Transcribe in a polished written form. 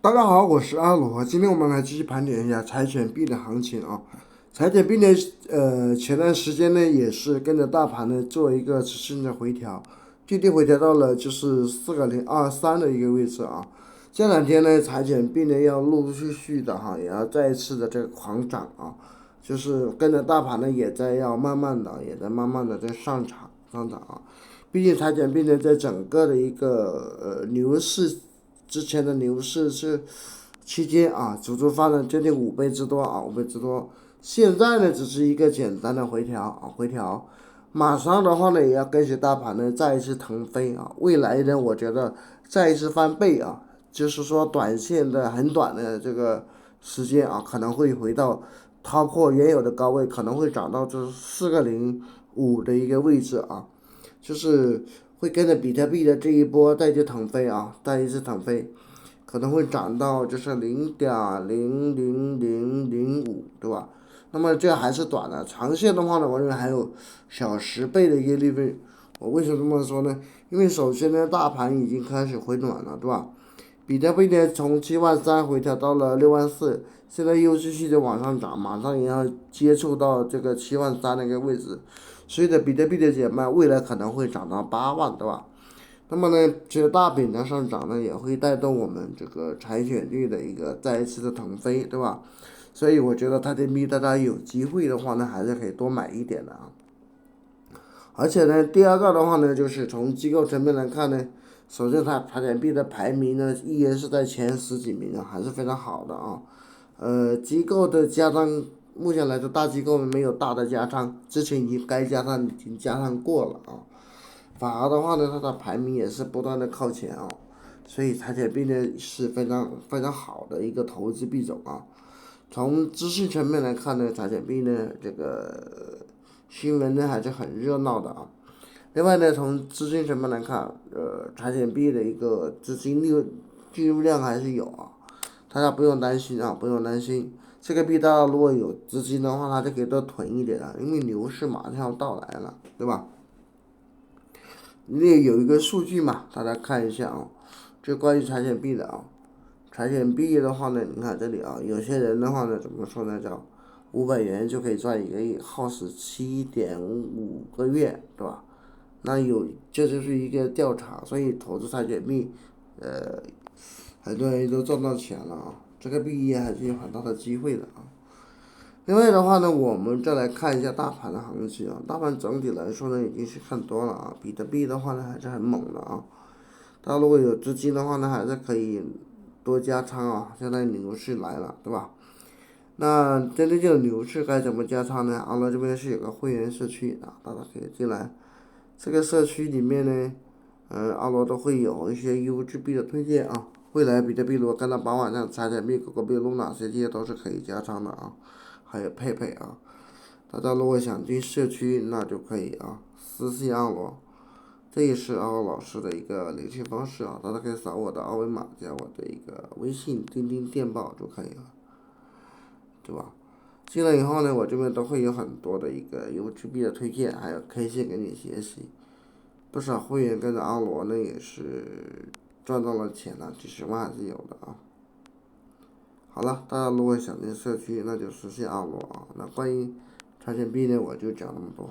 大家好，我是阿罗，今天我们来继续盘点一下柴犬币的行情啊。柴犬币呢，前段时间呢也是跟着大盘呢做一个持续的回调，最低回调到了就是4023的一个位置啊。这两天呢，柴犬币呢要陆陆续续的哈，也要再一次的这个狂涨啊，就是跟着大盘呢也在慢慢的在上涨啊。毕竟柴犬币呢在整个的一个牛市之前的牛市期间啊，足足翻了将近5倍之多啊，五倍之多。现在呢，只是一个简单的回调啊，回调，马上的话呢，也要跟随大盘呢再一次腾飞啊。未来呢，我觉得再一次翻倍啊，就是说短线的很短的这个时间啊，可能会回到突破原有的高位，可能会涨到就是4005的一个位置啊，就是会跟着比特币的这一波再去腾飞啊，再一次腾飞。可能会涨到就是0.00005，对吧？那么这还是短的，长线的话呢，我认为还有小10倍的一个利润。我为什么这么说呢？因为首先呢，大盘已经开始回暖了，对吧？比特币呢从73000回调到了64000，现在又继续的往上涨，马上也要接触到这个73000那个位置。随着比特币的减卖，未来可能会涨到8万，对吧？那么呢，这个大饼的上涨呢，也会带动我们这个柴犬率的一个再一次的腾飞，对吧？所以我觉得它的币大家有机会的话呢，还是可以多买一点的啊。而且呢，第二个的话呢，就是从机构层面来看呢，首先它柴犬币的排名呢，依然是在前十几名的，还是非常好的啊。机构的加仓，目前来说大机构没有大的加仓，之前该加仓已经加仓过了啊。反而的话呢，它的排名也是不断的靠前啊，所以柴犬币呢是非常非常好的一个投资币种啊。从资讯层面来看呢，柴犬币呢这个新闻呢还是很热闹的啊。另外呢，从资金层面来看，柴犬币的一个资金进入量还是有啊，大家不用担心啊，不用担心。这个币大家如果有资金的话，它就可以多囤一点啊，因为牛市马上要到来了，对吧？那有一个数据嘛，大家看一下啊，这关于柴犬币的啊，柴犬币的话呢，你看这里啊，有些人的话呢，怎么说呢，叫500元就可以赚1个亿，耗时7.5个月，对吧？那这就是一个调查，所以投资柴犬币，呃，很多人都赚到钱了啊，这个币也还是有很大的机会的啊。另外的话呢，我们再来看一下大盘的行情啊。大盘整体来说呢，已经是看多了啊。比特币的话呢，还是很猛的啊。大家如果有资金的话呢，还是可以多加仓啊。现在牛市来了，对吧？那针对这个牛市该怎么加仓呢？阿乐这边是有个会员社区啊，大家可以进来。这个社区里面呢，阿罗都会有一些优质币的推荐啊。未来比特币如果跟到8万，像柴犬币、狗狗币、露娜这些都是可以加仓的啊。还有佩佩啊，大家如果想进社区，那就可以啊，私信阿罗，这也是阿罗老师的一个联系方式啊，大家可以扫我的二维码，加我的一个微信钉钉电报就可以了，对吧？进来以后呢，我这边都会有很多的一个优质币的推荐，还有 K 线给你学习，不少会员跟着阿罗呢也是赚到了钱了，几十万还是有的啊。好了，大家如果想进社区，那就私信阿罗啊。那关于柴犬币呢，我就讲那么多。